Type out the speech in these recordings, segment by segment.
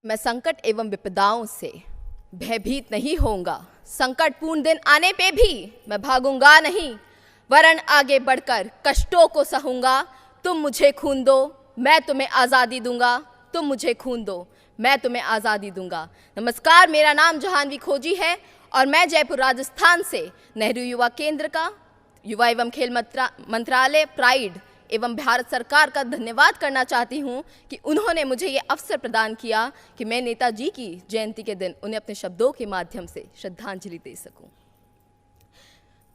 मैं संकट एवं विपदाओं से भयभीत नहीं होऊंगा। संकटपूर्ण दिन आने पे भी मैं भागूंगा नहीं, वरन आगे बढ़कर कष्टों को सहूंगा। तुम मुझे खून दो, मैं तुम्हें आज़ादी दूंगा। तुम मुझे खून दो, मैं तुम्हें आज़ादी दूंगा। नमस्कार, मेरा नाम जहानवी खोजी है और मैं जयपुर राजस्थान से नेहरू युवा केंद्र का युवा एवं खेल मंत्रालय प्राइड एवं भारत सरकार का धन्यवाद करना चाहती हूं कि उन्होंने मुझे ये अवसर प्रदान किया कि मैं नेताजी की जयंती के दिन उन्हें अपने शब्दों के माध्यम से श्रद्धांजलि दे सकूं।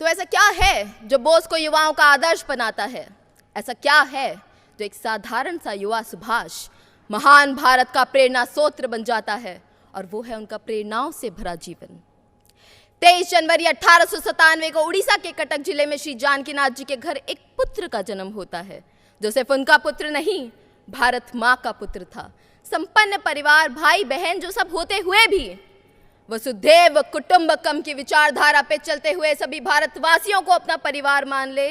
तो ऐसा क्या है जो बोस को युवाओं का आदर्श बनाता है? ऐसा क्या है जो एक साधारण सा युवा सुभाष महान भारत का प्रेरणा स्रोत बन जाता है? और वो है उनका प्रेरणाओं से भरा जीवन। 23 जनवरी 1897 को उड़ीसा के कटक जिले में श्री जानकीनाथ जी के घर एक पुत्र का जन्म होता है, जो सिर्फ उनका पुत्र नहीं, भारत माँ का पुत्र था। संपन्न परिवार, भाई बहन जो सब होते हुए भी वसुधैव कुटुंबकम की विचारधारा पे चलते हुए सभी भारतवासियों को अपना परिवार मान ले,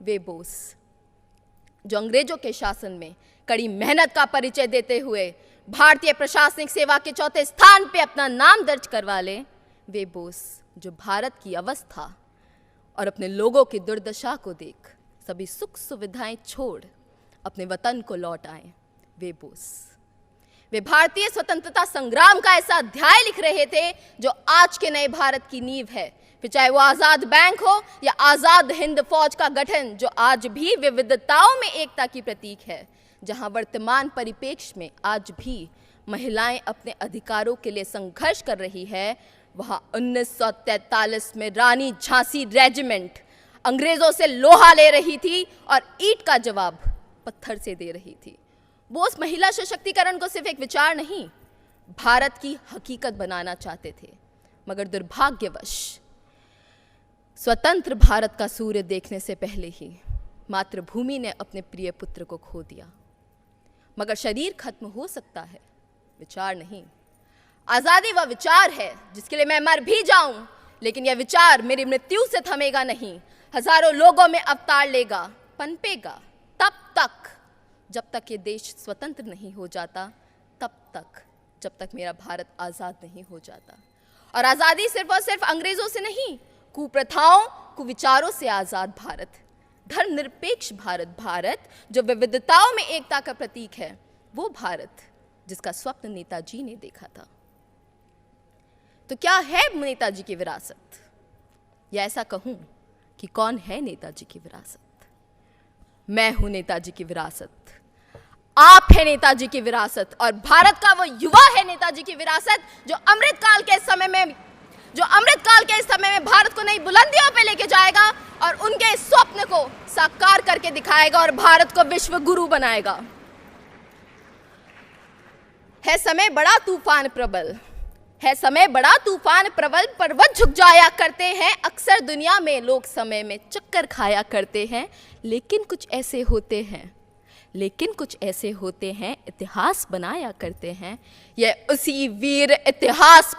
वे बोस जो अंग्रेजों के शासन में कड़ी मेहनत का परिचय देते हुए भारतीय प्रशासनिक सेवा के चौथे स्थान पे अपना नाम दर्ज करवा ले, वे बोस जो भारत की अवस्था और अपने लोगों की दुर्दशा को देख सभी सुख सुविधाएं छोड़ अपने वतन को लौट आए, वे बोस। वे भारतीय स्वतंत्रता संग्राम का ऐसा अध्याय लिख रहे थे जो आज के नए भारत की नींव है। फिर चाहे वो आज़ाद बैंक हो या आज़ाद हिंद फौज का गठन, जो आज भी विविधताओं में एकता की प्रतीक है। जहां वर्तमान परिप्रेक्ष्य में आज भी महिलाएं अपने अधिकारों के लिए संघर्ष कर रही है, वहां 1943 में रानी झांसी रेजिमेंट अंग्रेजों से लोहा ले रही थी और ईंट का जवाब पत्थर से दे रही थी। बोस महिला सशक्तिकरण को सिर्फ एक विचार नहीं, भारत की हकीकत बनाना चाहते थे। मगर दुर्भाग्यवश स्वतंत्र भारत का सूर्य देखने से पहले ही मातृभूमि ने अपने प्रिय पुत्र को खो दिया। मगर शरीर खत्म हो सकता है, विचार नहीं। आज़ादी वह विचार है जिसके लिए मैं मर भी जाऊं, लेकिन यह विचार मेरी मृत्यु से थमेगा नहीं। हजारों लोगों में अवतार लेगा, पनपेगा तब तक जब तक ये देश स्वतंत्र नहीं हो जाता, तब तक जब तक मेरा भारत आज़ाद नहीं हो जाता। और आज़ादी सिर्फ और सिर्फ अंग्रेजों से नहीं, कुप्रथाओं कुविचारों से आज़ाद भारत, धर्मनिरपेक्ष भारत, भारत जो विविधताओं में एकता का प्रतीक है, वो भारत जिसका स्वप्न नेताजी ने देखा था। तो क्या है नेताजी की विरासत? या ऐसा कहूं कि कौन है नेताजी की विरासत? मैं हूं नेताजी की विरासत, आप है नेताजी की विरासत, और भारत का वो युवा है नेताजी की विरासत जो अमृतकाल के समय में भारत को नई बुलंदियों पे लेके जाएगा और उनके स्वप्न को साकार करके दिखाएगा और भारत को विश्व गुरु बनाएगा। है समय बड़ा तूफान प्रबल, है समय बड़ा तूफान प्रबल, पर्वत झुक जाया करते हैं। अक्सर दुनिया में लोग समय में चक्कर खाया करते हैं, लेकिन कुछ ऐसे होते हैं इतिहास बनाया करते हैं। यह उसी वीर इतिहास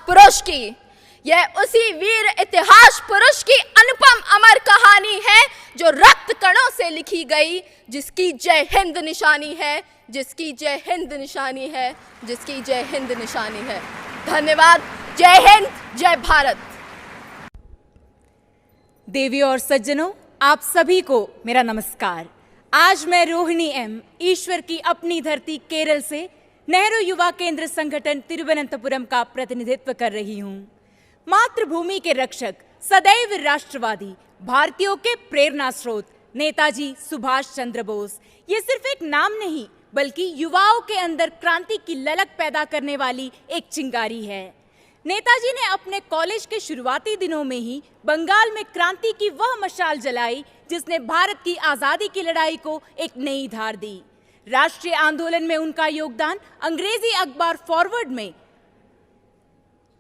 पुरुष की अनुपम अमर कहानी है जो रक्त कणों से लिखी गई, जिसकी जय हिंद निशानी है, जिसकी जय हिंद निशानी है, जिसकी जय हिंद निशानी है। धन्यवाद। जय हिंद, जय भारत। देवी और सज्जनों, आप सभी को मेरा नमस्कार। आज मैं रोहिणी एम, ईश्वर की अपनी धरती केरल से नेहरू युवा केंद्र संगठन तिरुवनंतपुरम का प्रतिनिधित्व कर रही हूँ। मातृभूमि के रक्षक, सदैव राष्ट्रवादी, भारतीयों के प्रेरणा स्रोत नेताजी सुभाष चंद्र बोस, ये सिर्फ एक नाम नहीं बल्कि युवाओं के अंदर क्रांति की ललक पैदा करने वाली एक चिंगारी है। नेताजी ने अपने कॉलेज के शुरुआती दिनों में ही बंगाल में क्रांति की वह मशाल जलाई जिसने भारत की आज़ादी की लड़ाई को एक नई धार दी। राष्ट्रीय आंदोलन में उनका योगदान अंग्रेजी अखबार फॉरवर्ड में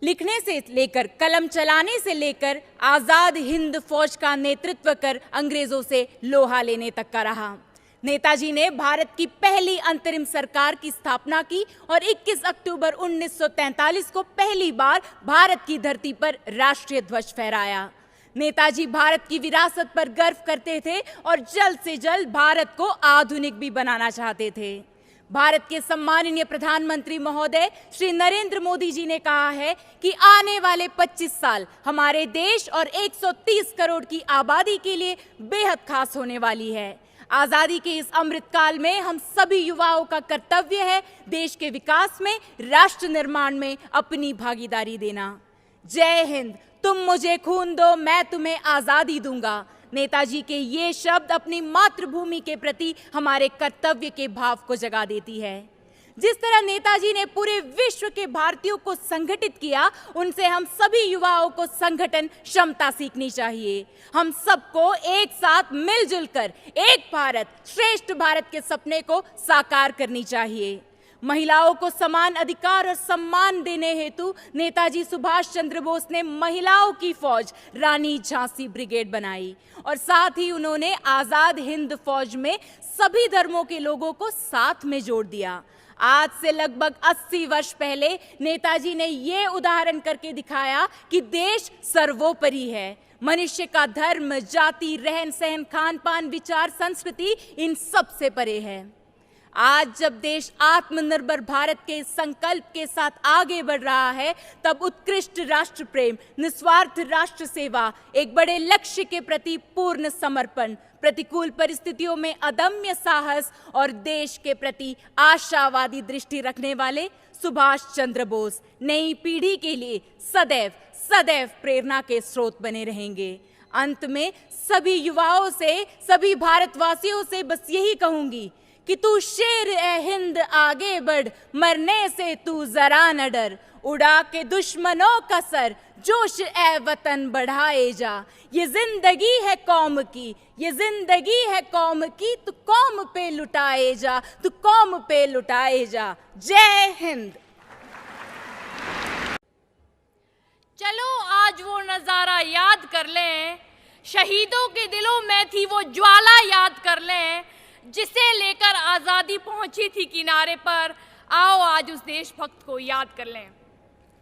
लिखने से लेकर कलम चलाने से लेकर आज़ाद हिंद फौज का नेतृत्व कर अंग्रेजों से लोहा लेने तक का रहा। नेताजी ने भारत की पहली अंतरिम सरकार की स्थापना की और 21 अक्टूबर 1943 को पहली बार भारत की धरती पर राष्ट्रीय ध्वज फहराया। नेताजी भारत की विरासत पर गर्व करते थे और जल्द से जल्द भारत को आधुनिक भी बनाना चाहते थे। भारत के सम्माननीय प्रधानमंत्री महोदय श्री नरेंद्र मोदी जी ने कहा है कि आने वाले 25 साल हमारे देश और 130 करोड़ की आबादी के लिए बेहद खास होने वाली है। आजादी के इस अमृत काल में हम सभी युवाओं का कर्तव्य है देश के विकास में, राष्ट्र निर्माण में अपनी भागीदारी देना। जय हिंद। तुम मुझे खून दो, मैं तुम्हें आजादी दूंगा। नेताजी के ये शब्द अपनी मातृभूमि के प्रति हमारे कर्तव्य के भाव को जगा देती है। जिस तरह नेताजी ने पूरे विश्व के भारतीयों को संगठित किया, उनसे हम सभी युवाओं को संगठन क्षमता सीखनी चाहिए। हम सबको एक साथ मिलजुल कर एक भारत श्रेष्ठ भारत के सपने को साकार करनी चाहिए। महिलाओं को समान अधिकार और सम्मान देने हेतु नेताजी सुभाष चंद्र बोस ने महिलाओं की फौज रानी झांसी ब्रिगेड बनाई और साथ ही उन्होंने आजाद हिंद फौज में सभी धर्मों के लोगों को साथ में जोड़ दिया। आज से लगभग 80 वर्ष पहले नेताजी ने ये उदाहरण करके दिखाया कि देश सर्वोपरि है। मनुष्य का धर्म, जाति, रहन सहन, खान पान, विचार, संस्कृति इन सब से परे है। आज जब देश आत्मनिर्भर भारत के संकल्प के साथ आगे बढ़ रहा है, तब उत्कृष्ट राष्ट्र प्रेम, निस्वार्थ राष्ट्र सेवा, एक बड़े लक्ष्य के प्रति पूर्ण समर्पण, प्रतिकूल परिस्थितियों में अदम्य साहस और देश के प्रति आशावादी दृष्टि रखने वाले सुभाष चंद्र बोस नई पीढ़ी के लिए सदैव सदैव प्रेरणा के स्रोत बने रहेंगे। अंत में सभी युवाओं से, सभी भारतवासियों से बस यही कहूंगी कि तू शेर ए हिंद आगे बढ़, मरने से तू जरा न डर, उड़ा के दुश्मनों का सर, जोश ए वतन बढ़ाए जा। ये जिंदगी है कौम की, ये जिंदगी है कौम की, तू कौम पे लुटाए जा, तू कौम पे लुटाए जा। जय हिंद। चलो आज वो नजारा याद कर लें, शहीदों के दिलों में थी वो ज्वाला याद कर लें, जिसे लेकर आज़ादी पहुंची थी किनारे पर। आओ आज उस देशभक्त को याद कर लें।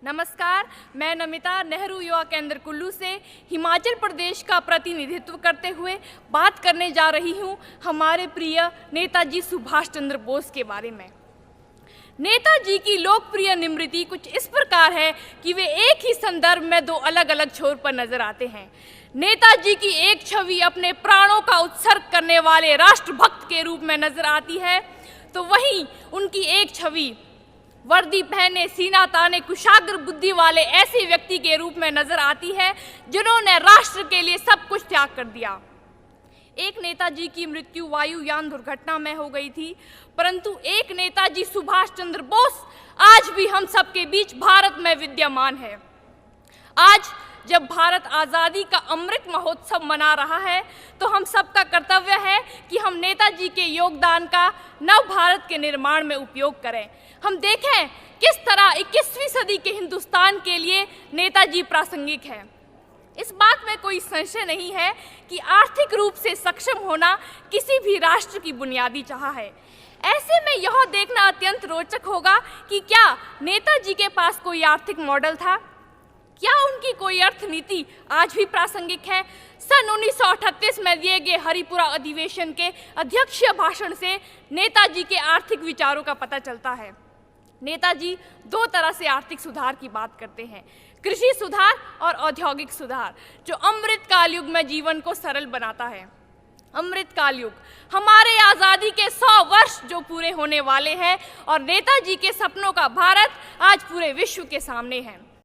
नमस्कार, मैं नमिता नेहरू युवा केंद्र कुल्लू से हिमाचल प्रदेश का प्रतिनिधित्व करते हुए बात करने जा रही हूं हमारे प्रिय नेताजी सुभाष चंद्र बोस के बारे में। नेताजी की लोकप्रिय निमृति कुछ इस प्रकार है कि वे एक ही संदर्भ में दो अलग अलग छोर पर नजर आते हैं। नेताजी की एक छवि अपने प्राणों का उत्सर्ग करने वाले राष्ट्रभक्त के रूप में नजर आती है, तो वहीं उनकी एक छवि वर्दी पहने, सीना ताने, कुशाग्र बुद्धि वाले ऐसे व्यक्ति के रूप में नजर आती है जिन्होंने राष्ट्र के लिए सब कुछ त्याग कर दिया। एक नेताजी की मृत्यु वायुयान दुर्घटना में हो गई थी, परंतु एक नेताजी सुभाष चंद्र बोस आज भी हम सबके बीच भारत में विद्यमान है। आज जब भारत आज़ादी का अमृत महोत्सव मना रहा है, तो हम सबका कर्तव्य है कि हम नेताजी के योगदान का नव भारत के निर्माण में उपयोग करें। हम देखें किस तरह 21वीं सदी के हिंदुस्तान के लिए नेताजी प्रासंगिक है। इस बात में कोई संशय नहीं है कि आर्थिक रूप से सक्षम होना किसी भी राष्ट्र की बुनियादी चाह है। ऐसे में यह देखना अत्यंत रोचक होगा कि क्या नेताजी के पास कोई आर्थिक मॉडल था, क्या उनकी कोई अर्थनीति आज भी प्रासंगिक है। सन 1938 में दिए गए हरिपुरा अधिवेशन के अध्यक्षीय भाषण से नेताजी के आर्थिक विचारों का पता चलता है। नेताजी दो तरह से आर्थिक सुधार की बात करते हैं, कृषि सुधार और औद्योगिक सुधार, जो अमृत काल युग में जीवन को सरल बनाता है। अमृत काल युग हमारे आज़ादी के 100 वर्ष जो पूरे होने वाले हैं और नेताजी के सपनों का भारत आज पूरे विश्व के सामने है।